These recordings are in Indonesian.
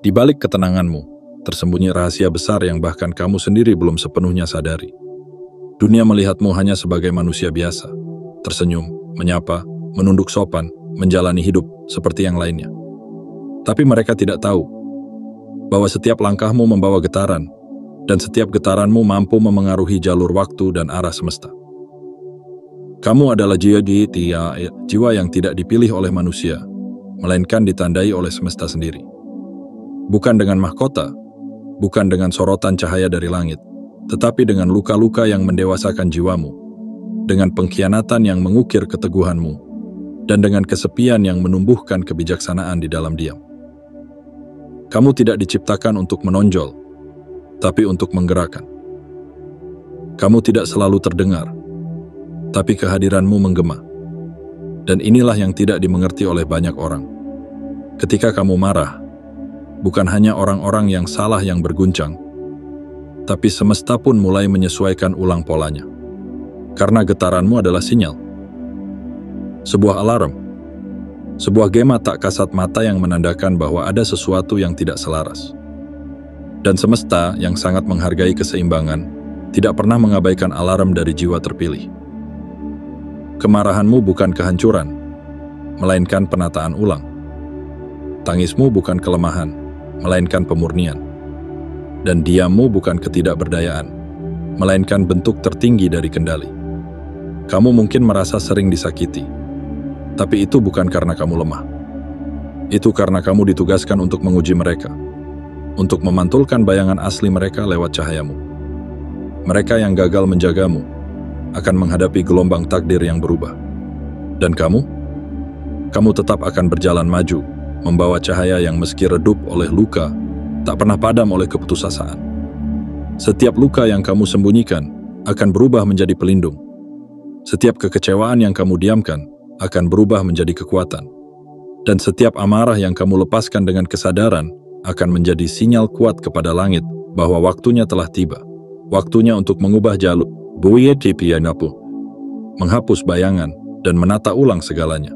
Di balik ketenanganmu, tersembunyi rahasia besar yang bahkan kamu sendiri belum sepenuhnya sadari. Dunia melihatmu hanya sebagai manusia biasa, tersenyum, menyapa, menunduk sopan, menjalani hidup seperti yang lainnya. Tapi mereka tidak tahu bahwa setiap langkahmu membawa getaran, dan setiap getaranmu mampu memengaruhi jalur waktu dan arah semesta. Kamu adalah jiwa yang tidak dipilih oleh manusia, melainkan ditandai oleh semesta sendiri. Bukan dengan mahkota, bukan dengan sorotan cahaya dari langit, tetapi dengan luka-luka yang mendewasakan jiwamu, dengan pengkhianatan yang mengukir keteguhanmu, dan dengan kesepian yang menumbuhkan kebijaksanaan di dalam diam. Kamu tidak diciptakan untuk menonjol, tapi untuk menggerakkan. Kamu tidak selalu terdengar, tapi kehadiranmu menggema. Dan inilah yang tidak dimengerti oleh banyak orang. Ketika kamu marah, bukan hanya orang-orang yang salah yang berguncang, tapi semesta pun mulai menyesuaikan ulang polanya. Karena getaranmu adalah sinyal. Sebuah alarm. Sebuah gema tak kasat mata yang menandakan bahwa ada sesuatu yang tidak selaras. Dan semesta yang sangat menghargai keseimbangan, tidak pernah mengabaikan alarm dari jiwa terpilih. Kemarahanmu bukan kehancuran, melainkan penataan ulang. Tangismu bukan kelemahan, melainkan pemurnian. Dan diammu bukan ketidakberdayaan, melainkan bentuk tertinggi dari kendali. Kamu mungkin merasa sering disakiti, tapi itu bukan karena kamu lemah. Itu karena kamu ditugaskan untuk menguji mereka, untuk memantulkan bayangan asli mereka lewat cahayamu. Mereka yang gagal menjagamu akan menghadapi gelombang takdir yang berubah. Dan kamu tetap akan berjalan maju, membawa cahaya yang meski redup oleh luka, tak pernah padam oleh keputusasaan. Setiap luka yang kamu sembunyikan akan berubah menjadi pelindung. Setiap kekecewaan yang kamu diamkan akan berubah menjadi kekuatan. Dan setiap amarah yang kamu lepaskan dengan kesadaran akan menjadi sinyal kuat kepada langit bahwa waktunya telah tiba. Waktunya untuk mengubah jalur, menghapus bayangan, dan menata ulang segalanya.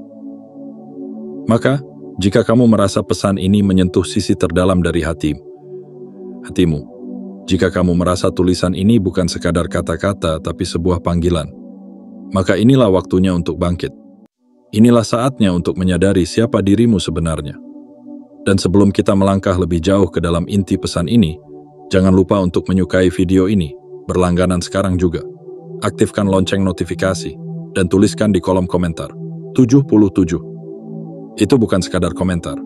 Maka, jika kamu merasa pesan ini menyentuh sisi terdalam dari hatimu, jika kamu merasa tulisan ini bukan sekadar kata-kata tapi sebuah panggilan, maka inilah waktunya untuk bangkit. Inilah saatnya untuk menyadari siapa dirimu sebenarnya. Dan sebelum kita melangkah lebih jauh ke dalam inti pesan ini, jangan lupa untuk menyukai video ini, berlangganan sekarang juga. Aktifkan lonceng notifikasi, dan tuliskan di kolom komentar, 77. Itu bukan sekadar komentar.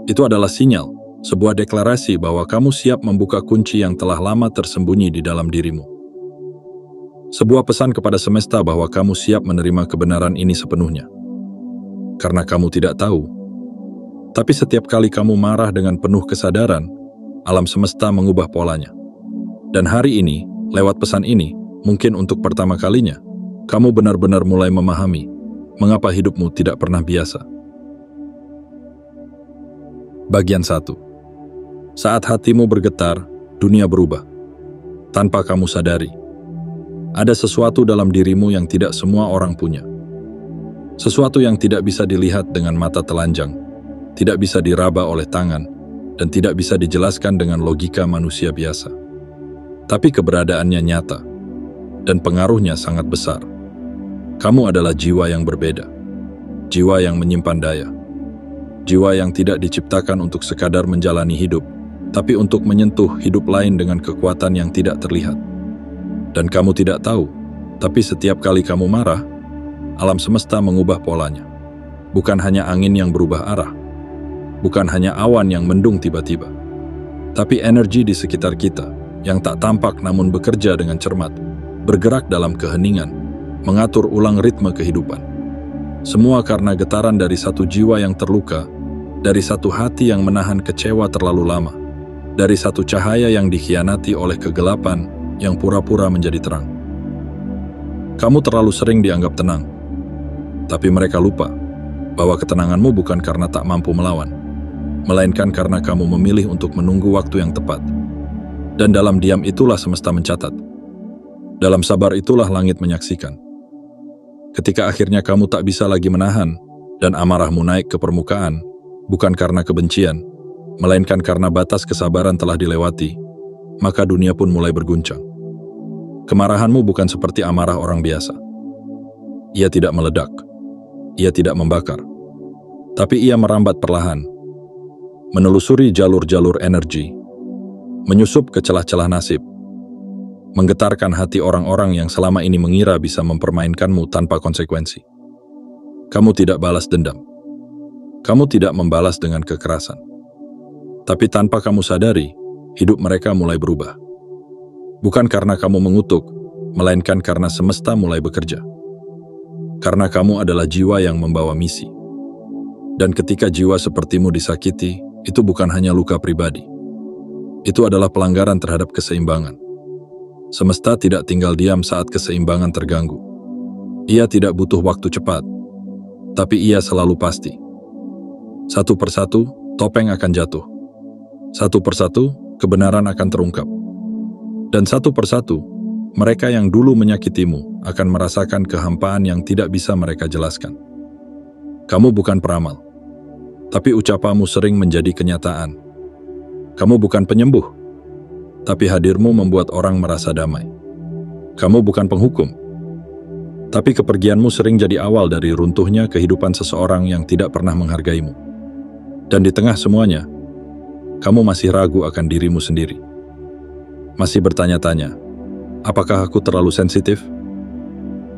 Itu adalah sinyal, sebuah deklarasi bahwa kamu siap membuka kunci yang telah lama tersembunyi di dalam dirimu. Sebuah pesan kepada semesta bahwa kamu siap menerima kebenaran ini sepenuhnya. Karena kamu tidak tahu, tapi setiap kali kamu marah dengan penuh kesadaran, alam semesta mengubah polanya. Dan hari ini, lewat pesan ini, mungkin untuk pertama kalinya, kamu benar-benar mulai memahami mengapa hidupmu tidak pernah biasa. Bagian 1. Saat hatimu bergetar, dunia berubah. Tanpa kamu sadari, ada sesuatu dalam dirimu yang tidak semua orang punya. Sesuatu yang tidak bisa dilihat dengan mata telanjang, tidak bisa diraba oleh tangan, dan tidak bisa dijelaskan dengan logika manusia biasa. Tapi keberadaannya nyata, dan pengaruhnya sangat besar. Kamu adalah jiwa yang berbeda, jiwa yang menyimpan daya, jiwa yang tidak diciptakan untuk sekadar menjalani hidup, tapi untuk menyentuh hidup lain dengan kekuatan yang tidak terlihat. Dan kamu tidak tahu, tapi setiap kali kamu marah, alam semesta mengubah polanya. Bukan hanya angin yang berubah arah, bukan hanya awan yang mendung tiba-tiba, tapi energi di sekitar kita yang tak tampak namun bekerja dengan cermat, bergerak dalam keheningan, mengatur ulang ritme kehidupan. Semua karena getaran dari satu jiwa yang terluka, dari satu hati yang menahan kecewa terlalu lama, dari satu cahaya yang dikhianati oleh kegelapan yang pura-pura menjadi terang. Kamu terlalu sering dianggap tenang, tapi mereka lupa bahwa ketenanganmu bukan karena tak mampu melawan, melainkan karena kamu memilih untuk menunggu waktu yang tepat. Dan dalam diam itulah semesta mencatat. Dalam sabar itulah langit menyaksikan. Ketika akhirnya kamu tak bisa lagi menahan, dan amarahmu naik ke permukaan, bukan karena kebencian, melainkan karena batas kesabaran telah dilewati, maka dunia pun mulai berguncang. Kemarahanmu bukan seperti amarah orang biasa. Ia tidak meledak, ia tidak membakar, tapi ia merambat perlahan, menelusuri jalur-jalur energi, menyusup ke celah-celah nasib, menggetarkan hati orang-orang yang selama ini mengira bisa mempermainkanmu tanpa konsekuensi. Kamu tidak balas dendam. Kamu tidak membalas dengan kekerasan. Tapi tanpa kamu sadari, hidup mereka mulai berubah. Bukan karena kamu mengutuk, melainkan karena semesta mulai bekerja. Karena kamu adalah jiwa yang membawa misi. Dan ketika jiwa sepertimu disakiti, itu bukan hanya luka pribadi. Itu adalah pelanggaran terhadap keseimbangan. Semesta tidak tinggal diam saat keseimbangan terganggu. Ia tidak butuh waktu cepat, tapi ia selalu pasti. Satu persatu, topeng akan jatuh. Satu persatu, kebenaran akan terungkap. Dan satu persatu, mereka yang dulu menyakitimu akan merasakan kehampaan yang tidak bisa mereka jelaskan. Kamu bukan peramal, tapi ucapamu sering menjadi kenyataan. Kamu bukan penyembuh, tapi hadirmu membuat orang merasa damai. Kamu bukan penghukum, tapi kepergianmu sering jadi awal dari runtuhnya kehidupan seseorang yang tidak pernah menghargaimu. Dan di tengah semuanya, kamu masih ragu akan dirimu sendiri. Masih bertanya-tanya, apakah aku terlalu sensitif?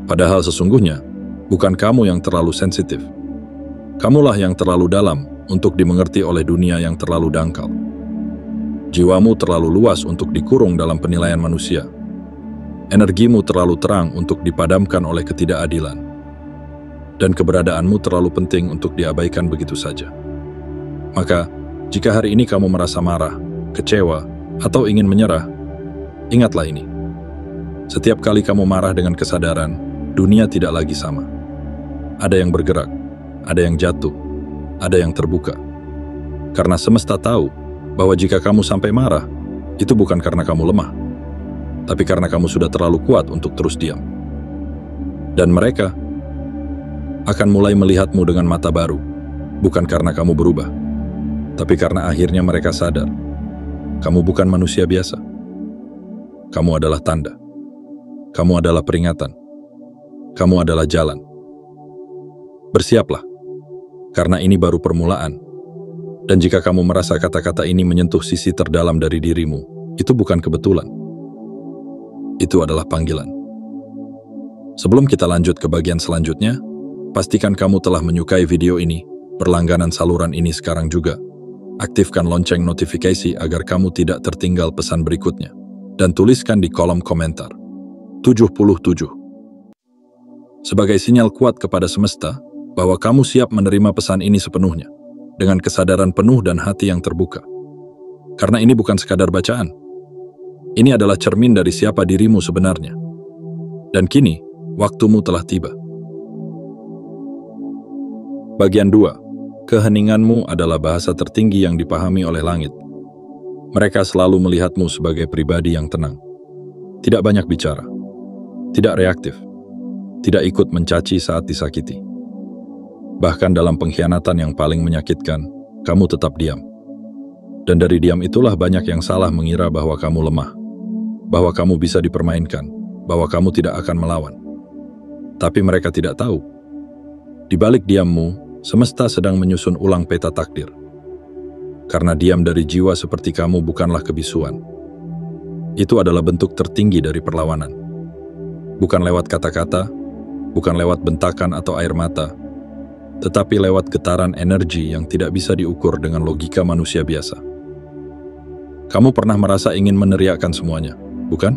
Padahal sesungguhnya, bukan kamu yang terlalu sensitif. Kamulah yang terlalu dalam untuk dimengerti oleh dunia yang terlalu dangkal. Jiwamu terlalu luas untuk dikurung dalam penilaian manusia. Energimu terlalu terang untuk dipadamkan oleh ketidakadilan. Dan keberadaanmu terlalu penting untuk diabaikan begitu saja. Maka, jika hari ini kamu merasa marah, kecewa, atau ingin menyerah, ingatlah ini. Setiap kali kamu marah dengan kesadaran, dunia tidak lagi sama. Ada yang bergerak, ada yang jatuh, ada yang terbuka. Karena semesta tahu bahwa jika kamu sampai marah, itu bukan karena kamu lemah, tapi karena kamu sudah terlalu kuat untuk terus diam. Dan mereka akan mulai melihatmu dengan mata baru, bukan karena kamu berubah, tapi karena akhirnya mereka sadar, kamu bukan manusia biasa. Kamu adalah tanda. Kamu adalah peringatan. Kamu adalah jalan. Bersiaplah, karena ini baru permulaan. Dan jika kamu merasa kata-kata ini menyentuh sisi terdalam dari dirimu, itu bukan kebetulan. Itu adalah panggilan. Sebelum kita lanjut ke bagian selanjutnya, pastikan kamu telah menyukai video ini, berlangganan saluran ini sekarang juga. Aktifkan lonceng notifikasi agar kamu tidak tertinggal pesan berikutnya. Dan tuliskan di kolom komentar 77 sebagai sinyal kuat kepada semesta bahwa kamu siap menerima pesan ini sepenuhnya dengan kesadaran penuh dan hati yang terbuka. Karena ini bukan sekadar bacaan. Ini adalah cermin dari siapa dirimu sebenarnya. Dan kini, waktumu telah tiba. Bagian 2. Keheninganmu adalah bahasa tertinggi yang dipahami oleh langit. Mereka selalu melihatmu sebagai pribadi yang tenang. Tidak banyak bicara. Tidak reaktif. Tidak ikut mencaci saat disakiti. Bahkan dalam pengkhianatan yang paling menyakitkan, kamu tetap diam. Dan dari diam itulah banyak yang salah mengira bahwa kamu lemah. Bahwa kamu bisa dipermainkan. Bahwa kamu tidak akan melawan. Tapi mereka tidak tahu. Di balik diammu, semesta sedang menyusun ulang peta takdir. Karena diam dari jiwa seperti kamu bukanlah kebisuan. Itu adalah bentuk tertinggi dari perlawanan. Bukan lewat kata-kata, bukan lewat bentakan atau air mata, tetapi lewat getaran energi yang tidak bisa diukur dengan logika manusia biasa. Kamu pernah merasa ingin meneriakkan semuanya, bukan?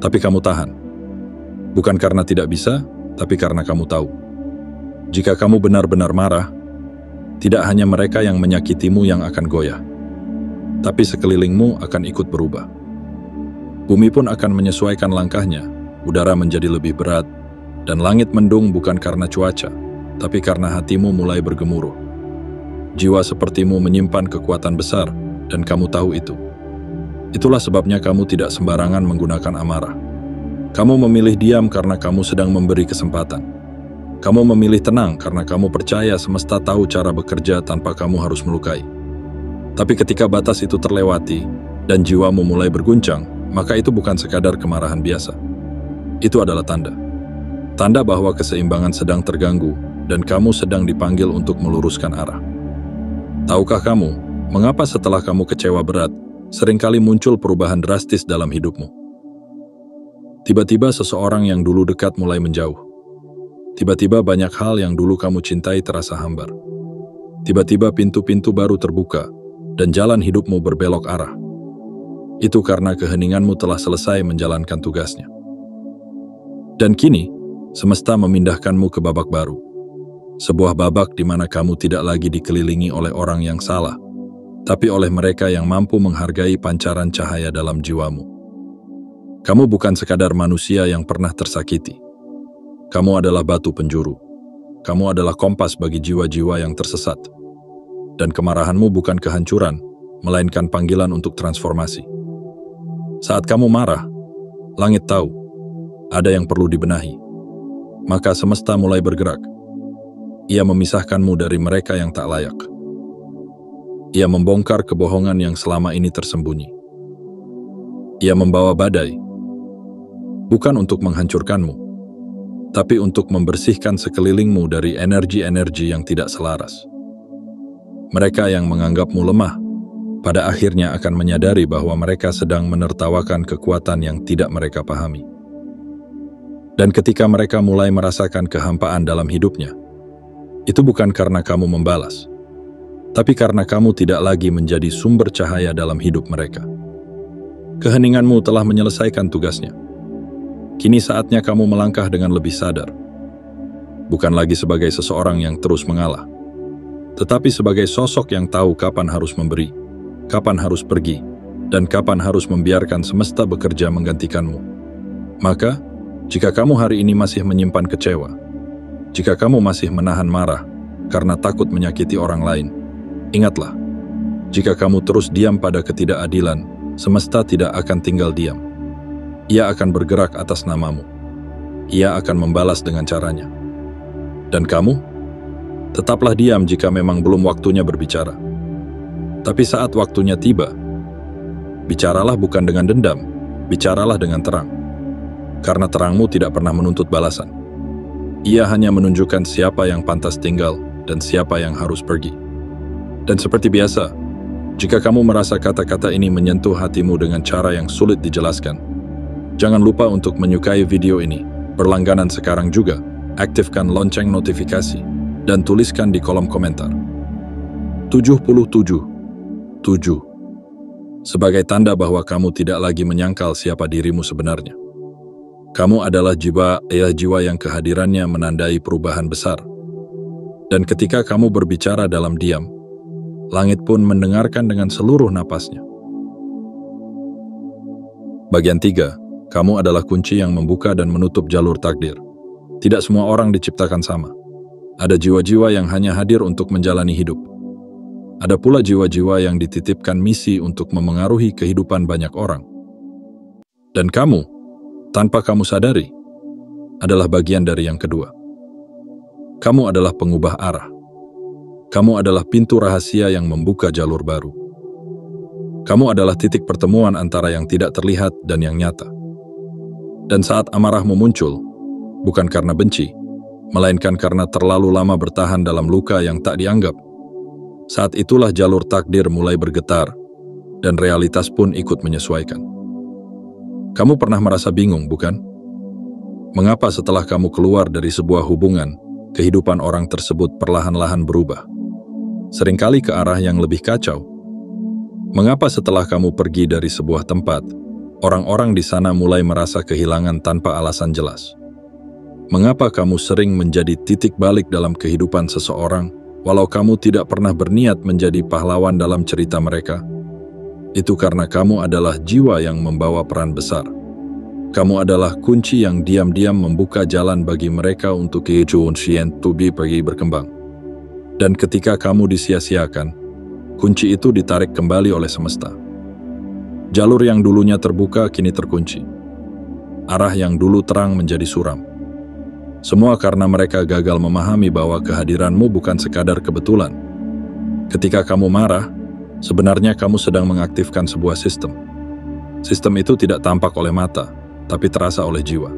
Tapi kamu tahan. Bukan karena tidak bisa, tapi karena kamu tahu. Jika kamu benar-benar marah, tidak hanya mereka yang menyakitimu yang akan goyah, tapi sekelilingmu akan ikut berubah. Bumi pun akan menyesuaikan langkahnya, udara menjadi lebih berat, dan langit mendung bukan karena cuaca, tapi karena hatimu mulai bergemuruh. Jiwa sepertimu menyimpan kekuatan besar, dan kamu tahu itu. Itulah sebabnya kamu tidak sembarangan menggunakan amarah. Kamu memilih diam karena kamu sedang memberi kesempatan. Kamu memilih tenang karena kamu percaya semesta tahu cara bekerja tanpa kamu harus melukai. Tapi ketika batas itu terlewati dan jiwamu mulai berguncang, maka itu bukan sekadar kemarahan biasa. Itu adalah tanda. Tanda bahwa keseimbangan sedang terganggu dan kamu sedang dipanggil untuk meluruskan arah. Tahukah kamu, mengapa setelah kamu kecewa berat, seringkali muncul perubahan drastis dalam hidupmu? Tiba-tiba seseorang yang dulu dekat mulai menjauh. Tiba-tiba banyak hal yang dulu kamu cintai terasa hambar. Tiba-tiba pintu-pintu baru terbuka, dan jalan hidupmu berbelok arah. Itu karena keheninganmu telah selesai menjalankan tugasnya. Dan kini, semesta memindahkanmu ke babak baru. Sebuah babak di mana kamu tidak lagi dikelilingi oleh orang yang salah, tapi oleh mereka yang mampu menghargai pancaran cahaya dalam jiwamu. Kamu bukan sekadar manusia yang pernah tersakiti. Kamu adalah batu penjuru. Kamu adalah kompas bagi jiwa-jiwa yang tersesat. Dan kemarahanmu bukan kehancuran, melainkan panggilan untuk transformasi. Saat kamu marah, langit tahu, ada yang perlu dibenahi. Maka semesta mulai bergerak. Ia memisahkanmu dari mereka yang tak layak. Ia membongkar kebohongan yang selama ini tersembunyi. Ia membawa badai, bukan untuk menghancurkanmu, tapi untuk membersihkan sekelilingmu dari energi-energi yang tidak selaras. Mereka yang menganggapmu lemah, pada akhirnya akan menyadari bahwa mereka sedang menertawakan kekuatan yang tidak mereka pahami. Dan ketika mereka mulai merasakan kehampaan dalam hidupnya, itu bukan karena kamu membalas, tapi karena kamu tidak lagi menjadi sumber cahaya dalam hidup mereka. Keheninganmu telah menyelesaikan tugasnya. Kini saatnya kamu melangkah dengan lebih sadar. Bukan lagi sebagai seseorang yang terus mengalah, tetapi sebagai sosok yang tahu kapan harus memberi, kapan harus pergi, dan kapan harus membiarkan semesta bekerja menggantikanmu. Maka, jika kamu hari ini masih menyimpan kecewa, jika kamu masih menahan marah karena takut menyakiti orang lain, ingatlah, jika kamu terus diam pada ketidakadilan, semesta tidak akan tinggal diam. Ia akan bergerak atas namamu. Ia akan membalas dengan caranya. Dan kamu? Tetaplah diam jika memang belum waktunya berbicara. Tapi saat waktunya tiba, bicaralah bukan dengan dendam, bicaralah dengan terang. Karena terangmu tidak pernah menuntut balasan. Ia hanya menunjukkan siapa yang pantas tinggal dan siapa yang harus pergi. Dan seperti biasa, jika kamu merasa kata-kata ini menyentuh hatimu dengan cara yang sulit dijelaskan, jangan lupa untuk menyukai video ini, berlangganan sekarang juga, aktifkan lonceng notifikasi, dan tuliskan di kolom komentar 77 sebagai tanda bahwa kamu tidak lagi menyangkal siapa dirimu sebenarnya. Kamu adalah jiwa yang kehadirannya menandai perubahan besar. Dan ketika kamu berbicara dalam diam, langit pun mendengarkan dengan seluruh napasnya. Bagian 3, kamu adalah kunci yang membuka dan menutup jalur takdir. Tidak semua orang diciptakan sama. Ada jiwa-jiwa yang hanya hadir untuk menjalani hidup. Ada pula jiwa-jiwa yang dititipkan misi untuk memengaruhi kehidupan banyak orang. Dan kamu, tanpa kamu sadari, adalah bagian dari yang kedua. Kamu adalah pengubah arah. Kamu adalah pintu rahasia yang membuka jalur baru. Kamu adalah titik pertemuan antara yang tidak terlihat dan yang nyata. Dan saat amarahmu muncul, bukan karena benci, melainkan karena terlalu lama bertahan dalam luka yang tak dianggap. Saat itulah jalur takdir mulai bergetar, dan realitas pun ikut menyesuaikan. Kamu pernah merasa bingung, bukan? Mengapa setelah kamu keluar dari sebuah hubungan, kehidupan orang tersebut perlahan-lahan berubah? Seringkali ke arah yang lebih kacau. Mengapa setelah kamu pergi dari sebuah tempat, orang-orang di sana mulai merasa kehilangan tanpa alasan jelas? Mengapa kamu sering menjadi titik balik dalam kehidupan seseorang, walau kamu tidak pernah berniat menjadi pahlawan dalam cerita mereka? Itu karena kamu adalah jiwa yang membawa peran besar. Kamu adalah kunci yang diam-diam membuka jalan bagi mereka untuk pergi berkembang. Dan ketika kamu disia-siakan, kunci itu ditarik kembali oleh semesta. Jalur yang dulunya terbuka kini terkunci. Arah yang dulu terang menjadi suram. Semua karena mereka gagal memahami bahwa kehadiranmu bukan sekadar kebetulan. Ketika kamu marah, Sebenarnya kamu sedang mengaktifkan sebuah sistem. Sistem itu tidak tampak oleh mata, tapi terasa oleh jiwa.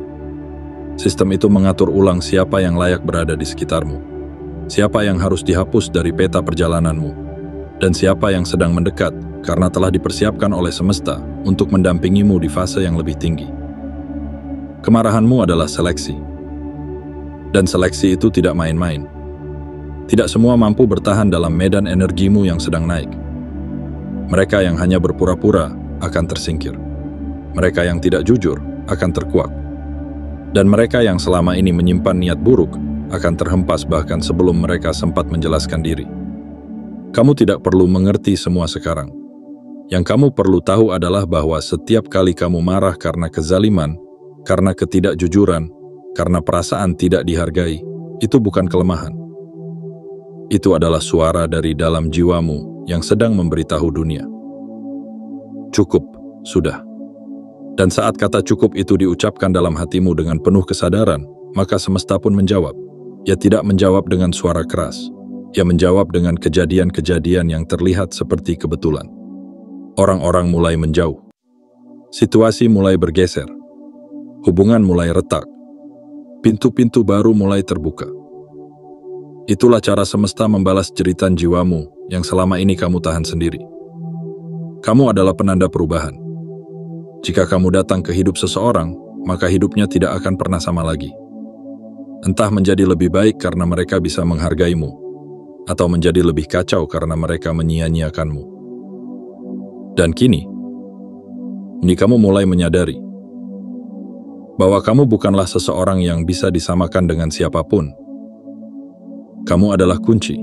Sistem itu mengatur ulang siapa yang layak berada di sekitarmu, siapa yang harus dihapus dari peta perjalananmu, dan siapa yang sedang mendekat karena telah dipersiapkan oleh semesta untuk mendampingimu di fase yang lebih tinggi. Kemarahanmu adalah seleksi. Dan seleksi itu tidak main-main. Tidak semua mampu bertahan dalam medan energimu yang sedang naik. Mereka yang hanya berpura-pura akan tersingkir. Mereka yang tidak jujur akan terkuak. Dan mereka yang selama ini menyimpan niat buruk akan terhempas bahkan sebelum mereka sempat menjelaskan diri. Kamu tidak perlu mengerti semua sekarang. Yang kamu perlu tahu adalah bahwa setiap kali kamu marah karena kezaliman, karena ketidakjujuran, karena perasaan tidak dihargai, itu bukan kelemahan. Itu adalah suara dari dalam jiwamu yang sedang memberitahu dunia. Cukup, sudah. Dan saat kata cukup itu diucapkan dalam hatimu dengan penuh kesadaran, maka semesta pun menjawab. Ia tidak menjawab dengan suara keras. Ia menjawab dengan kejadian-kejadian yang terlihat seperti kebetulan. Orang-orang mulai menjauh. Situasi mulai bergeser. Hubungan mulai retak. Pintu-pintu baru mulai terbuka. Itulah cara semesta membalas jeritan jiwamu yang selama ini kamu tahan sendiri. Kamu adalah penanda perubahan. Jika kamu datang ke hidup seseorang, maka hidupnya tidak akan pernah sama lagi. Entah menjadi lebih baik karena mereka bisa menghargaimu, atau menjadi lebih kacau karena mereka menyia-nyiakanmu. Dan kini kamu mulai menyadari bahwa kamu bukanlah seseorang yang bisa disamakan dengan siapapun. Kamu adalah kunci.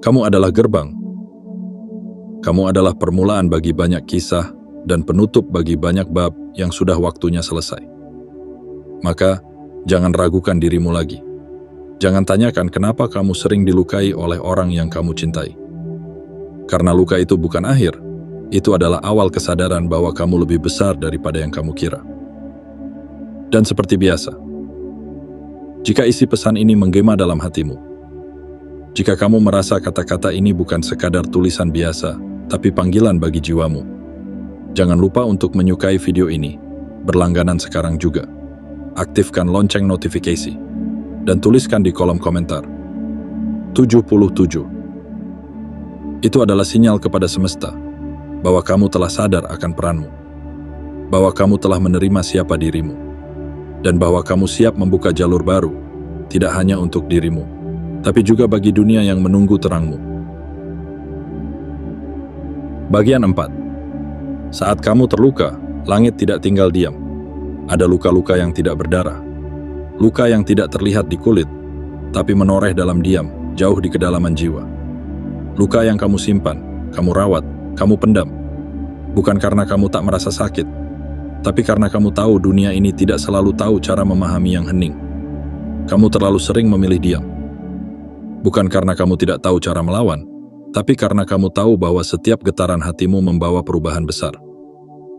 Kamu adalah gerbang. Kamu adalah permulaan bagi banyak kisah dan penutup bagi banyak bab yang sudah waktunya selesai. Maka, jangan ragukan dirimu lagi. Jangan tanyakan kenapa kamu sering dilukai oleh orang yang kamu cintai. Karena luka itu bukan akhir. Itu adalah awal kesadaran bahwa kamu lebih besar daripada yang kamu kira. Dan seperti biasa, jika isi pesan ini menggema dalam hatimu, jika kamu merasa kata-kata ini bukan sekadar tulisan biasa, tapi panggilan bagi jiwamu, jangan lupa untuk menyukai video ini, berlangganan sekarang juga, aktifkan lonceng notifikasi, dan tuliskan di kolom komentar. 77. Itu adalah sinyal kepada semesta, bahwa kamu telah sadar akan peranmu, bahwa kamu telah menerima siapa dirimu, dan bahwa kamu siap membuka jalur baru, tidak hanya untuk dirimu, tapi juga bagi dunia yang menunggu terangmu. Bagian 4. Saat kamu terluka, langit tidak tinggal diam. Ada luka-luka yang tidak berdarah. Luka yang tidak terlihat di kulit, tapi menoreh dalam diam, jauh di kedalaman jiwa. Luka yang kamu simpan, kamu rawat, kamu pendam. Bukan karena kamu tak merasa sakit, tapi karena kamu tahu dunia ini tidak selalu tahu cara memahami yang hening. Kamu terlalu sering memilih diam. Bukan karena kamu tidak tahu cara melawan, tapi karena kamu tahu bahwa setiap getaran hatimu membawa perubahan besar.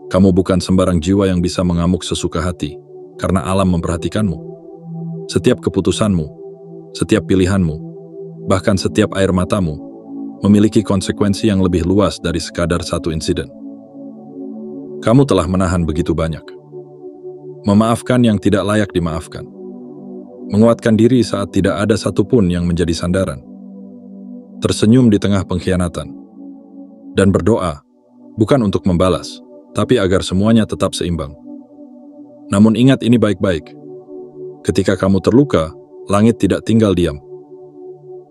Kamu bukan sembarang jiwa yang bisa mengamuk sesuka hati, karena alam memperhatikanmu. Setiap keputusanmu, setiap pilihanmu, bahkan setiap air matamu, memiliki konsekuensi yang lebih luas dari sekadar satu insiden. Kamu telah menahan begitu banyak. Memaafkan yang tidak layak dimaafkan. Menguatkan diri saat tidak ada satupun yang menjadi sandaran. Tersenyum di tengah pengkhianatan. Dan berdoa, bukan untuk membalas, tapi agar semuanya tetap seimbang. Namun ingat ini baik-baik. Ketika kamu terluka, langit tidak tinggal diam.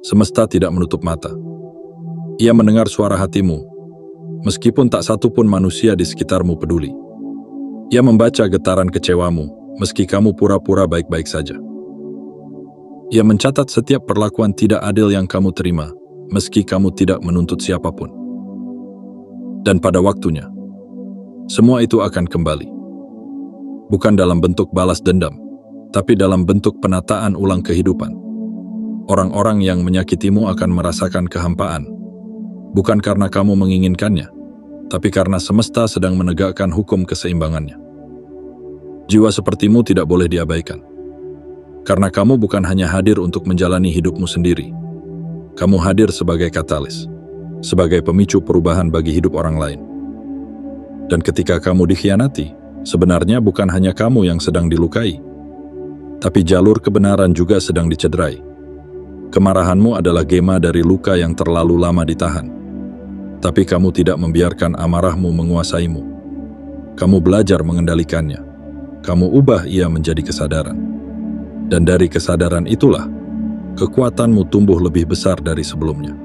Semesta tidak menutup mata. Ia mendengar suara hatimu, meskipun tak satu pun manusia di sekitarmu peduli. Ia membaca getaran kecewamu, meski kamu pura-pura baik-baik saja. Ia mencatat setiap perlakuan tidak adil yang kamu terima, meski kamu tidak menuntut siapapun. Dan pada waktunya, semua itu akan kembali. Bukan dalam bentuk balas dendam, tapi dalam bentuk penataan ulang kehidupan. Orang-orang yang menyakitimu akan merasakan kehampaan, bukan karena kamu menginginkannya, tapi karena semesta sedang menegakkan hukum keseimbangannya. Jiwa sepertimu tidak boleh diabaikan. Karena kamu bukan hanya hadir untuk menjalani hidupmu sendiri. Kamu hadir sebagai katalis. sebagai pemicu perubahan bagi hidup orang lain. Dan ketika kamu dikhianati, sebenarnya bukan hanya kamu yang sedang dilukai, tapi jalur kebenaran juga sedang dicederai. Kemarahanmu adalah gema dari luka yang terlalu lama ditahan. Tapi kamu tidak membiarkan amarahmu menguasaimu. Kamu belajar mengendalikannya. Kamu ubah ia menjadi kesadaran. Dan dari kesadaran itulah, kekuatanmu tumbuh lebih besar dari sebelumnya.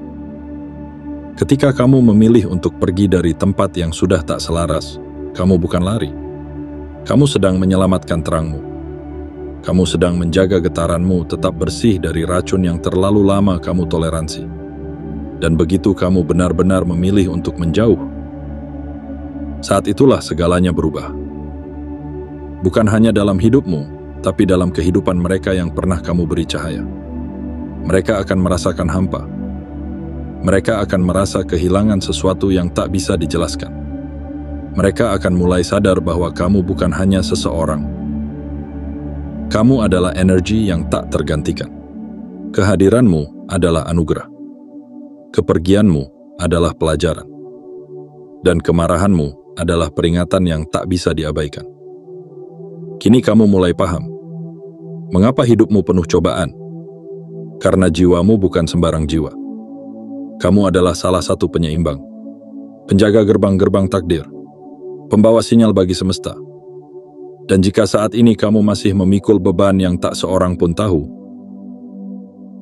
Ketika kamu memilih untuk pergi dari tempat yang sudah tak selaras, kamu bukan lari. Kamu sedang menyelamatkan terangmu. Kamu sedang menjaga getaranmu tetap bersih dari racun yang terlalu lama kamu toleransi. Dan begitu kamu benar-benar memilih untuk menjauh, saat itulah segalanya berubah. Bukan hanya dalam hidupmu, tapi dalam kehidupan mereka yang pernah kamu beri cahaya. Mereka akan merasakan hampa. Mereka akan merasa kehilangan sesuatu yang tak bisa dijelaskan. Mereka akan mulai sadar bahwa kamu bukan hanya seseorang. Kamu adalah energi yang tak tergantikan. Kehadiranmu adalah anugerah. Kepergianmu adalah pelajaran. Dan kemarahanmu adalah peringatan yang tak bisa diabaikan. Kini kamu mulai paham. Mengapa hidupmu penuh cobaan? Karena jiwamu bukan sembarang jiwa. Kamu adalah salah satu penyeimbang. Penjaga gerbang-gerbang takdir. Pembawa sinyal bagi semesta. Dan jika saat ini kamu masih memikul beban yang tak seorang pun tahu,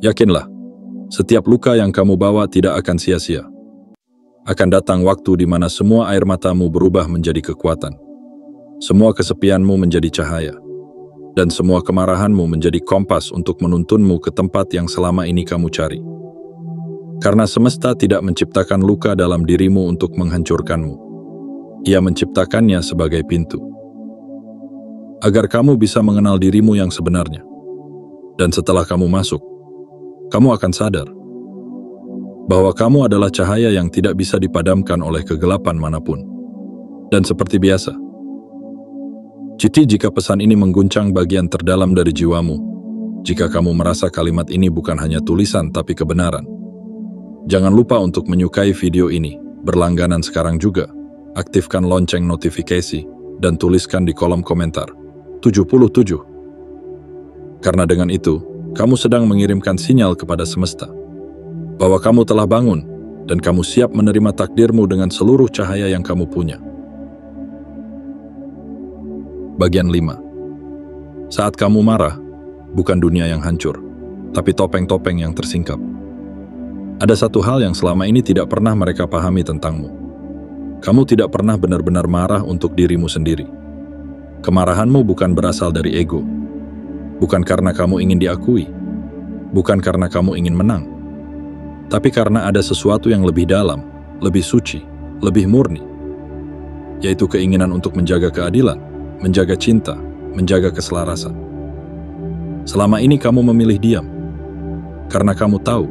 yakinlah, setiap luka yang kamu bawa tidak akan sia-sia. Akan datang waktu di mana semua air matamu berubah menjadi kekuatan. Semua kesepianmu menjadi cahaya. Dan semua kemarahanmu menjadi kompas untuk menuntunmu ke tempat yang selama ini kamu cari. Karena semesta tidak menciptakan luka dalam dirimu untuk menghancurkanmu. Ia menciptakannya sebagai pintu. Agar kamu bisa mengenal dirimu yang sebenarnya. Dan setelah kamu masuk, kamu akan sadar bahwa kamu adalah cahaya yang tidak bisa dipadamkan oleh kegelapan manapun. Dan seperti biasa, jika pesan ini mengguncang bagian terdalam dari jiwamu, jika kamu merasa kalimat ini bukan hanya tulisan tapi kebenaran, jangan lupa untuk menyukai video ini, berlangganan sekarang juga, aktifkan lonceng notifikasi, dan tuliskan di kolom komentar 77. Karena dengan itu, kamu sedang mengirimkan sinyal kepada semesta bahwa kamu telah bangun dan kamu siap menerima takdirmu dengan seluruh cahaya yang kamu punya. Bagian 5. Saat kamu marah, bukan dunia yang hancur, tapi topeng-topeng yang tersingkap. Ada satu hal yang selama ini tidak pernah mereka pahami tentangmu. Kamu tidak pernah benar-benar marah untuk dirimu sendiri. Kemarahanmu bukan berasal dari ego. Bukan karena kamu ingin diakui. Bukan karena kamu ingin menang. Tapi karena ada sesuatu yang lebih dalam, lebih suci, lebih murni. Yaitu keinginan untuk menjaga keadilan, menjaga cinta, menjaga keselarasan. Selama ini kamu memilih diam. Karena kamu tahu,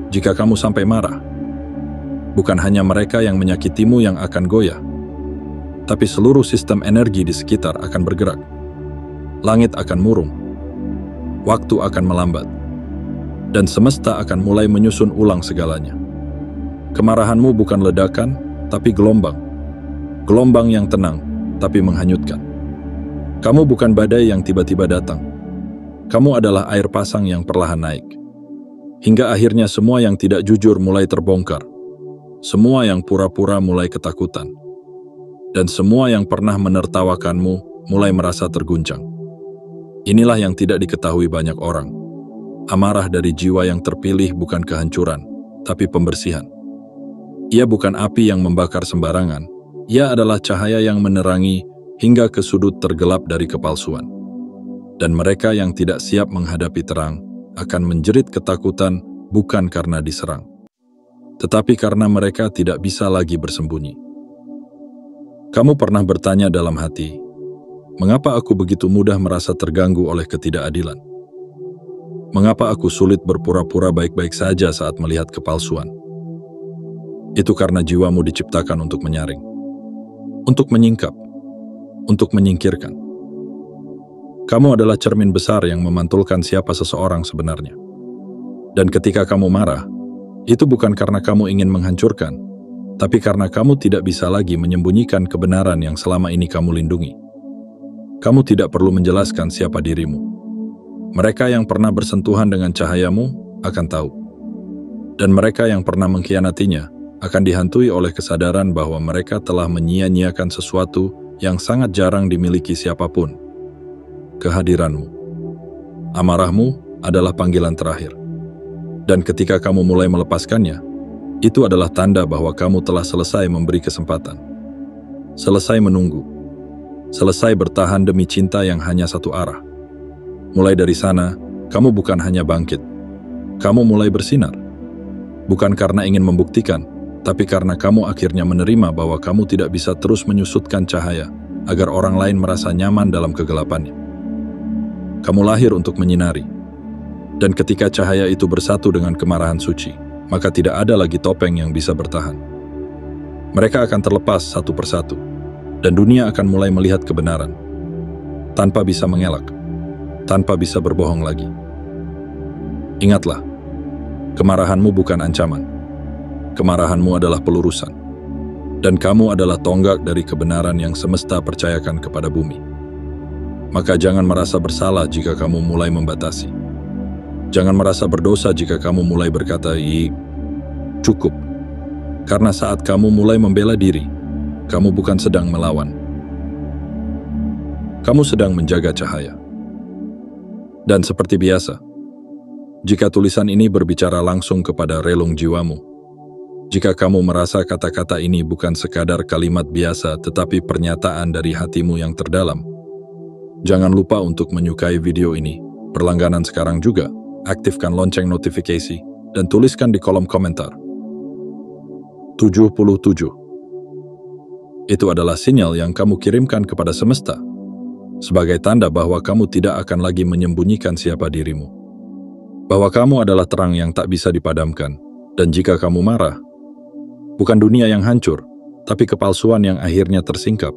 jika kamu sampai marah, bukan hanya mereka yang menyakitimu yang akan goyah, tapi seluruh sistem energi di sekitar akan bergerak. Langit akan murung. Waktu akan melambat. Dan semesta akan mulai menyusun ulang segalanya. Kemarahanmu bukan ledakan, tapi gelombang. Gelombang yang tenang, tapi menghanyutkan. Kamu bukan badai yang tiba-tiba datang. Kamu adalah air pasang yang perlahan naik. Hingga akhirnya semua yang tidak jujur mulai terbongkar. Semua yang pura-pura mulai ketakutan. Dan semua yang pernah menertawakanmu mulai merasa terguncang. Inilah yang tidak diketahui banyak orang. Amarah dari jiwa yang terpilih bukan kehancuran, tapi pembersihan. Ia bukan api yang membakar sembarangan. Ia adalah cahaya yang menerangi hingga ke sudut tergelap dari kepalsuan. Dan mereka yang tidak siap menghadapi terang akan menjerit ketakutan bukan karena diserang, tetapi karena mereka tidak bisa lagi bersembunyi. Kamu pernah bertanya dalam hati, mengapa aku begitu mudah merasa terganggu oleh ketidakadilan? Mengapa aku sulit berpura-pura baik-baik saja saat melihat kepalsuan? Itu karena jiwamu diciptakan untuk menyaring, untuk menyingkap, untuk menyingkirkan. Kamu adalah cermin besar yang memantulkan siapa seseorang sebenarnya. Dan ketika kamu marah, Itu bukan karena kamu ingin menghancurkan, tapi karena kamu tidak bisa lagi menyembunyikan kebenaran yang selama ini kamu lindungi. Kamu tidak perlu menjelaskan siapa dirimu. Mereka yang pernah bersentuhan dengan cahayamu akan tahu. Dan mereka yang pernah mengkhianatinya akan dihantui oleh kesadaran bahwa mereka telah menyia-nyiakan sesuatu yang sangat jarang dimiliki siapapun. Kehadiranmu. Amarahmu adalah panggilan terakhir. Dan ketika kamu mulai melepaskannya, itu adalah tanda bahwa kamu telah selesai memberi kesempatan. Selesai menunggu. Selesai bertahan demi cinta yang hanya satu arah. Mulai dari sana, kamu bukan hanya bangkit. Kamu mulai bersinar. Bukan karena ingin membuktikan, tapi karena kamu akhirnya menerima bahwa kamu tidak bisa terus menyusutkan cahaya agar orang lain merasa nyaman dalam kegelapannya. Kamu lahir untuk menyinari. Dan ketika cahaya itu bersatu dengan kemarahan suci, maka tidak ada lagi topeng yang bisa bertahan. Mereka akan terlepas satu persatu, dan dunia akan mulai melihat kebenaran, tanpa bisa mengelak, tanpa bisa berbohong lagi. Ingatlah, kemarahanmu bukan ancaman. Kemarahanmu adalah pelurusan. Dan kamu adalah tonggak dari kebenaran yang semesta percayakan kepada bumi. Maka jangan merasa bersalah jika kamu mulai membatasi. Jangan merasa berdosa jika kamu mulai berkata, cukup. Karena saat kamu mulai membela diri, kamu bukan sedang melawan. Kamu sedang menjaga cahaya. Dan seperti biasa, jika tulisan ini berbicara langsung kepada relung jiwamu, jika kamu merasa kata-kata ini bukan sekadar kalimat biasa tetapi pernyataan dari hatimu yang terdalam, jangan lupa untuk menyukai video ini, berlangganan sekarang juga, aktifkan lonceng notifikasi, dan tuliskan di kolom komentar. 77. Itu adalah sinyal yang kamu kirimkan kepada semesta, sebagai tanda bahwa kamu tidak akan lagi menyembunyikan siapa dirimu. Bahwa kamu adalah terang yang tak bisa dipadamkan, dan jika kamu marah, bukan dunia yang hancur, tapi kepalsuan yang akhirnya tersingkap.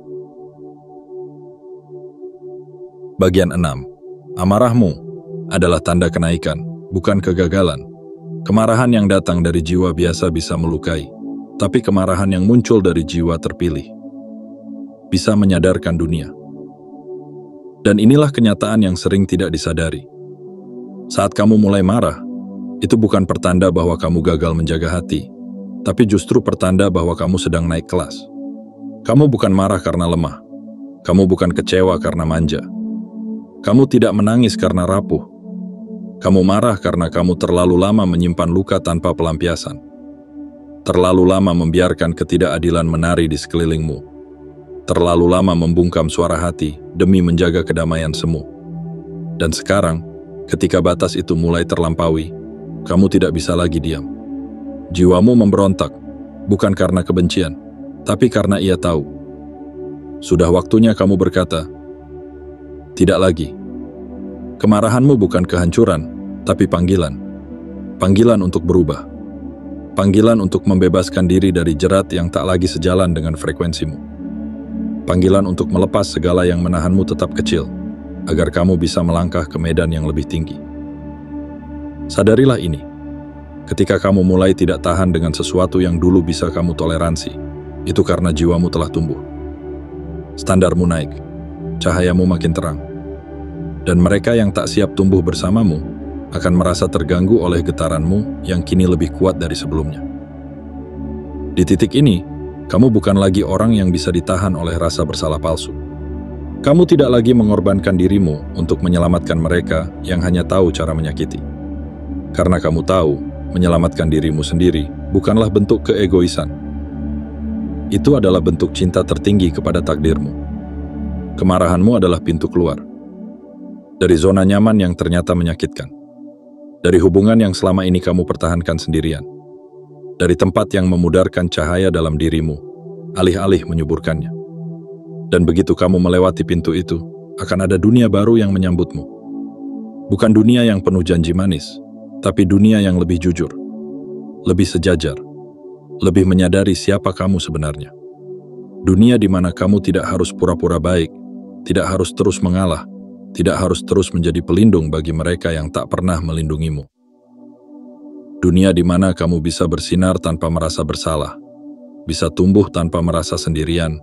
Bagian 6. Amarahmu adalah tanda kenaikan, bukan kegagalan. Kemarahan yang datang dari jiwa biasa bisa melukai, tapi kemarahan yang muncul dari jiwa terpilih bisa menyadarkan dunia. Dan inilah kenyataan yang sering tidak disadari. Saat kamu mulai marah, itu bukan pertanda bahwa kamu gagal menjaga hati, tapi justru pertanda bahwa kamu sedang naik kelas. Kamu bukan marah karena lemah. Kamu bukan kecewa karena manja. Kamu tidak menangis karena rapuh. Kamu marah karena kamu terlalu lama menyimpan luka tanpa pelampiasan. Terlalu lama membiarkan ketidakadilan menari di sekelilingmu. Terlalu lama membungkam suara hati demi menjaga kedamaian semu. Dan sekarang, ketika batas itu mulai terlampaui, kamu tidak bisa lagi diam. Jiwamu memberontak, bukan karena kebencian, tapi karena ia tahu. Sudah waktunya kamu berkata, tidak lagi. Kemarahanmu bukan kehancuran, tapi panggilan. Panggilan untuk berubah. Panggilan untuk membebaskan diri dari jerat yang tak lagi sejalan dengan frekuensimu. Panggilan untuk melepas segala yang menahanmu tetap kecil, agar kamu bisa melangkah ke medan yang lebih tinggi. Sadarilah ini. Ketika kamu mulai tidak tahan dengan sesuatu yang dulu bisa kamu toleransi, itu karena jiwamu telah tumbuh. Standarmu naik, cahayamu makin terang. Dan mereka yang tak siap tumbuh bersamamu akan merasa terganggu oleh getaranmu yang kini lebih kuat dari sebelumnya. Di titik ini, kamu bukan lagi orang yang bisa ditahan oleh rasa bersalah palsu. Kamu tidak lagi mengorbankan dirimu untuk menyelamatkan mereka yang hanya tahu cara menyakiti. Karena kamu tahu, menyelamatkan dirimu sendiri bukanlah bentuk keegoisan. Itu adalah bentuk cinta tertinggi kepada takdirmu. Kemarahanmu adalah pintu keluar. Dari zona nyaman yang ternyata menyakitkan. Dari hubungan yang selama ini kamu pertahankan sendirian. Dari tempat yang memudarkan cahaya dalam dirimu, alih-alih menyuburkannya. Dan begitu kamu melewati pintu itu, akan ada dunia baru yang menyambutmu. Bukan dunia yang penuh janji manis, tapi dunia yang lebih jujur, lebih sejajar, lebih menyadari siapa kamu sebenarnya. Dunia di mana kamu tidak harus pura-pura baik, tidak harus terus mengalah, tidak harus terus menjadi pelindung bagi mereka yang tak pernah melindungimu. Dunia di mana kamu bisa bersinar tanpa merasa bersalah, bisa tumbuh tanpa merasa sendirian,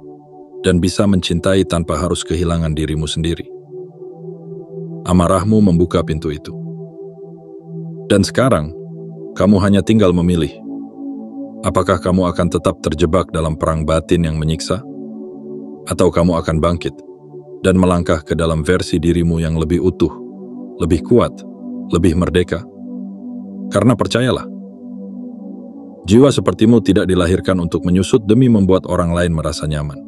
dan bisa mencintai tanpa harus kehilangan dirimu sendiri. Amarahmu membuka pintu itu. Dan sekarang, kamu hanya tinggal memilih. Apakah kamu akan tetap terjebak dalam perang batin yang menyiksa? Atau kamu akan bangkit dan melangkah ke dalam versi dirimu yang lebih utuh, lebih kuat, lebih merdeka? Karena percayalah, jiwa sepertimu tidak dilahirkan untuk menyusut demi membuat orang lain merasa nyaman.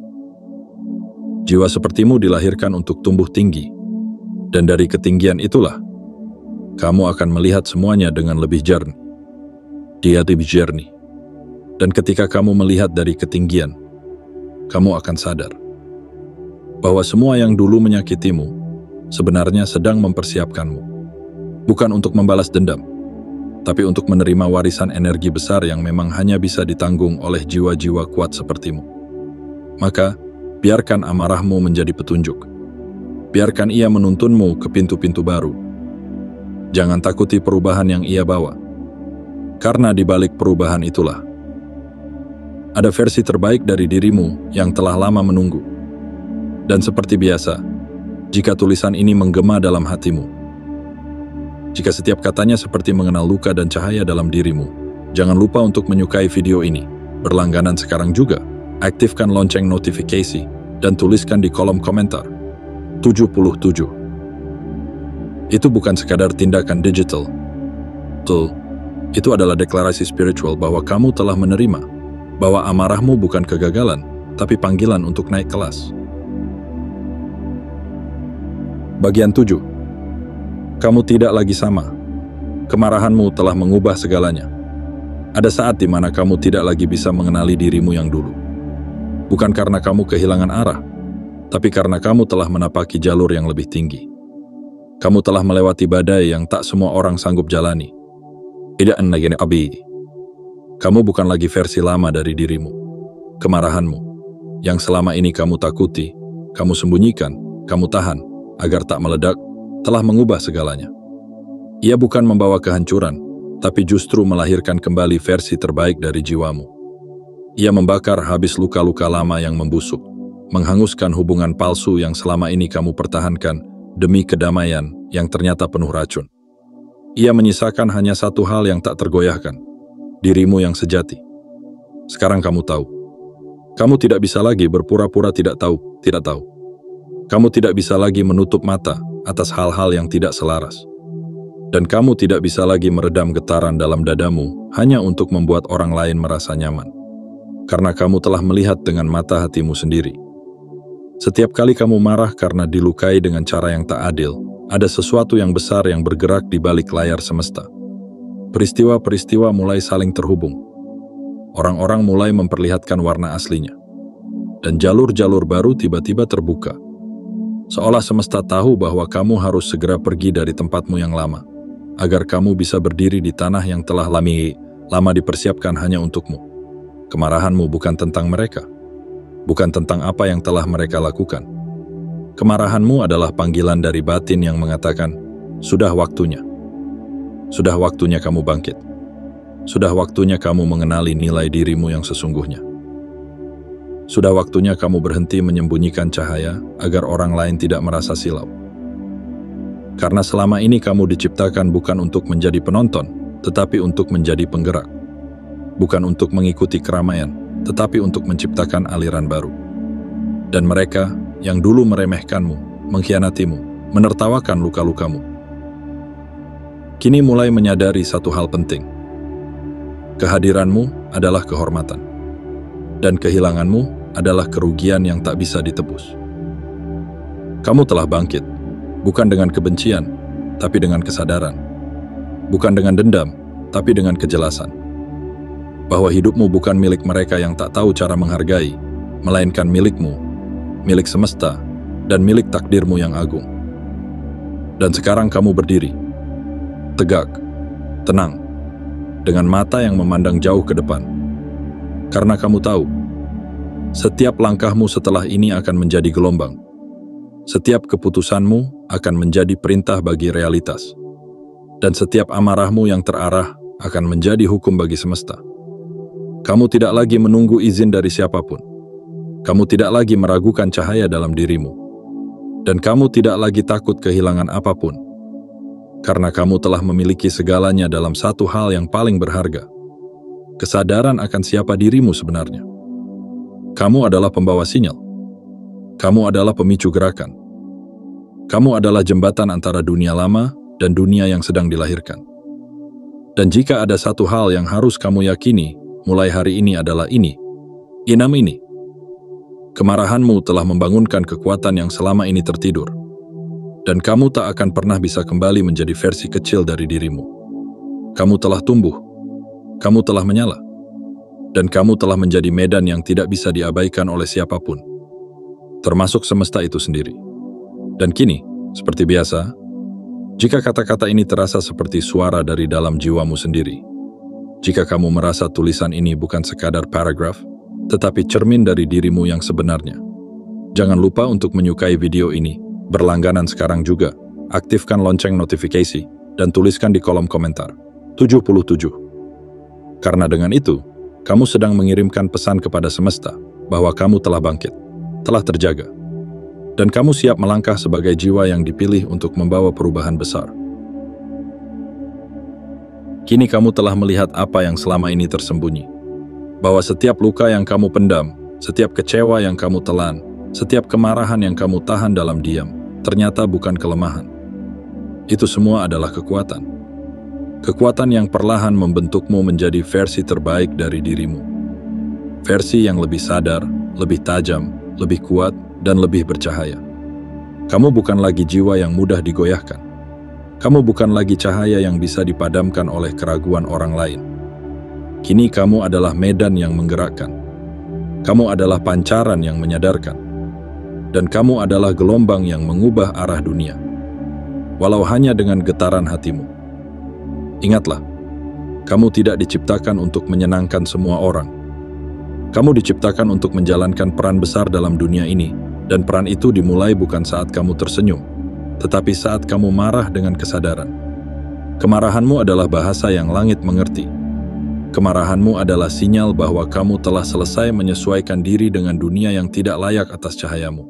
Jiwa sepertimu dilahirkan untuk tumbuh tinggi, dan dari ketinggian itulah, kamu akan melihat semuanya dengan lebih jernih. Dia lebih jernih. Dan ketika kamu melihat dari ketinggian, kamu akan sadar bahwa semua yang dulu menyakitimu sebenarnya sedang mempersiapkanmu. Bukan untuk membalas dendam, tapi untuk menerima warisan energi besar yang memang hanya bisa ditanggung oleh jiwa-jiwa kuat sepertimu. Maka, biarkan amarahmu menjadi petunjuk. Biarkan ia menuntunmu ke pintu-pintu baru. Jangan takuti perubahan yang ia bawa. Karena di balik perubahan itulah, ada versi terbaik dari dirimu yang telah lama menunggu. Dan seperti biasa, jika tulisan ini menggema dalam hatimu, jika setiap katanya seperti mengenal luka dan cahaya dalam dirimu, jangan lupa untuk menyukai video ini, berlangganan sekarang juga, aktifkan lonceng notifikasi, dan tuliskan di kolom komentar. 77. Itu bukan sekadar tindakan digital. Itu adalah deklarasi spiritual bahwa kamu telah menerima, bahwa amarahmu bukan kegagalan, tapi panggilan untuk naik kelas. Bagian 7. Kamu tidak lagi sama. Kemarahanmu telah mengubah segalanya. Ada saat di mana kamu tidak lagi bisa mengenali dirimu yang dulu. Bukan karena kamu kehilangan arah, tapi karena kamu telah menapaki jalur yang lebih tinggi. Kamu telah melewati badai yang tak semua orang sanggup jalani. Kamu bukan lagi versi lama dari dirimu. Kemarahanmu, yang selama ini kamu takuti, kamu sembunyikan, kamu tahan, agar tak meledak, telah mengubah segalanya. Ia bukan membawa kehancuran, tapi justru melahirkan kembali versi terbaik dari jiwamu. Ia membakar habis luka-luka lama yang membusuk, menghanguskan hubungan palsu yang selama ini kamu pertahankan demi kedamaian yang ternyata penuh racun. Ia menyisakan hanya satu hal yang tak tergoyahkan, dirimu yang sejati. Sekarang kamu tahu. Kamu tidak bisa lagi berpura-pura tidak tahu. Kamu tidak bisa lagi menutup mata atas hal-hal yang tidak selaras. Dan kamu tidak bisa lagi meredam getaran dalam dadamu hanya untuk membuat orang lain merasa nyaman. Karena kamu telah melihat dengan mata hatimu sendiri. Setiap kali kamu marah karena dilukai dengan cara yang tak adil, ada sesuatu yang besar yang bergerak di balik layar semesta. Peristiwa-peristiwa mulai saling terhubung. Orang-orang mulai memperlihatkan warna aslinya. Dan jalur-jalur baru tiba-tiba terbuka. Seolah semesta tahu bahwa kamu harus segera pergi dari tempatmu yang lama, agar kamu bisa berdiri di tanah yang telah lama dipersiapkan hanya untukmu. Kemarahanmu bukan tentang mereka, bukan tentang apa yang telah mereka lakukan. Kemarahanmu adalah panggilan dari batin yang mengatakan, sudah waktunya. Sudah waktunya kamu bangkit. Sudah waktunya kamu mengenali nilai dirimu yang sesungguhnya. Sudah waktunya kamu berhenti menyembunyikan cahaya agar orang lain tidak merasa silau. Karena selama ini kamu diciptakan bukan untuk menjadi penonton, tetapi untuk menjadi penggerak. Bukan untuk mengikuti keramaian, tetapi untuk menciptakan aliran baru. Dan mereka yang dulu meremehkanmu, mengkhianatimu, menertawakan luka-lukamu, kini mulai menyadari satu hal penting. Kehadiranmu adalah kehormatan. Dan kehilanganmu adalah kerugian yang tak bisa ditebus. Kamu telah bangkit, bukan dengan kebencian, tapi dengan kesadaran. Bukan dengan dendam, tapi dengan kejelasan. Bahwa hidupmu bukan milik mereka yang tak tahu cara menghargai, melainkan milikmu, milik semesta, dan milik takdirmu yang agung. Dan sekarang kamu berdiri, tegak, tenang, dengan mata yang memandang jauh ke depan. Karena kamu tahu, setiap langkahmu setelah ini akan menjadi gelombang. Setiap keputusanmu akan menjadi perintah bagi realitas. Dan setiap amarahmu yang terarah akan menjadi hukum bagi semesta. Kamu tidak lagi menunggu izin dari siapapun. Kamu tidak lagi meragukan cahaya dalam dirimu. Dan kamu tidak lagi takut kehilangan apapun. Karena kamu telah memiliki segalanya dalam satu hal yang paling berharga. Kesadaran akan siapa dirimu sebenarnya. Kamu adalah pembawa sinyal. Kamu adalah pemicu gerakan. Kamu adalah jembatan antara dunia lama dan dunia yang sedang dilahirkan. Dan jika ada satu hal yang harus kamu yakini mulai hari ini adalah ini. Inam ini. Kemarahanmu telah membangunkan kekuatan yang selama ini tertidur. Dan kamu tak akan pernah bisa kembali menjadi versi kecil dari dirimu. Kamu telah tumbuh. Kamu telah menyala. Dan kamu telah menjadi medan yang tidak bisa diabaikan oleh siapapun. Termasuk semesta itu sendiri. Dan kini, seperti biasa, jika kata-kata ini terasa seperti suara dari dalam jiwamu sendiri, jika kamu merasa tulisan ini bukan sekadar paragraf, tetapi cermin dari dirimu yang sebenarnya, jangan lupa untuk menyukai video ini, berlangganan sekarang juga, aktifkan lonceng notifikasi, dan tuliskan di kolom komentar, 77. Karena dengan itu, kamu sedang mengirimkan pesan kepada semesta, bahwa kamu telah bangkit, telah terjaga, dan kamu siap melangkah sebagai jiwa yang dipilih untuk membawa perubahan besar. Kini kamu telah melihat apa yang selama ini tersembunyi. Bahwa setiap luka yang kamu pendam, setiap kecewa yang kamu telan, setiap kemarahan yang kamu tahan dalam diam, ternyata bukan kelemahan. Itu semua adalah kekuatan. Kekuatan yang perlahan membentukmu menjadi versi terbaik dari dirimu. Versi yang lebih sadar, lebih tajam, lebih kuat, dan lebih bercahaya. Kamu bukan lagi jiwa yang mudah digoyahkan. Kamu bukan lagi cahaya yang bisa dipadamkan oleh keraguan orang lain. Kini kamu adalah medan yang menggerakkan. Kamu adalah pancaran yang menyadarkan. Dan kamu adalah gelombang yang mengubah arah dunia. Walau hanya dengan getaran hatimu. Ingatlah, kamu tidak diciptakan untuk menyenangkan semua orang. Kamu diciptakan untuk menjalankan peran besar dalam dunia ini. Dan peran itu dimulai bukan saat kamu tersenyum, tetapi saat kamu marah dengan kesadaran. Kemarahanmu adalah bahasa yang langit mengerti. Kemarahanmu adalah sinyal bahwa kamu telah selesai menyesuaikan diri dengan dunia yang tidak layak atas cahayamu.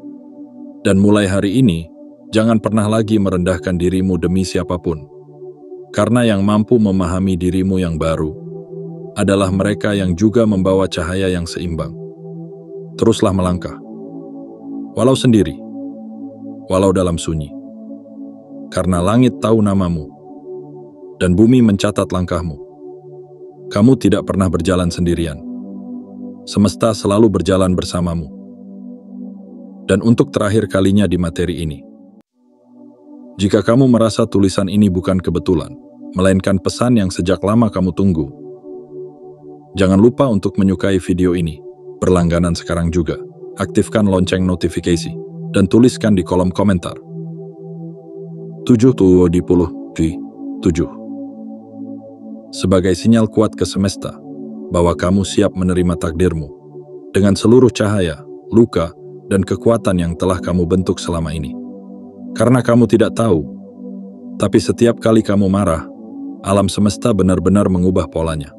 Dan mulai hari ini, jangan pernah lagi merendahkan dirimu demi siapapun. Karena yang mampu memahami dirimu yang baru adalah mereka yang juga membawa cahaya yang seimbang. Teruslah melangkah. Walau sendiri, walau dalam sunyi. Karena langit tahu namamu, dan bumi mencatat langkahmu. Kamu tidak pernah berjalan sendirian. Semesta selalu berjalan bersamamu. Dan untuk terakhir kalinya di materi ini, jika kamu merasa tulisan ini bukan kebetulan, melainkan pesan yang sejak lama kamu tunggu, jangan lupa untuk menyukai video ini, berlangganan sekarang juga. Aktifkan lonceng notifikasi, dan tuliskan di kolom komentar. 77. Sebagai sinyal kuat ke semesta, bahwa kamu siap menerima takdirmu, dengan seluruh cahaya, luka, dan kekuatan yang telah kamu bentuk selama ini. Karena kamu tidak tahu, tapi setiap kali kamu marah, alam semesta benar-benar mengubah polanya.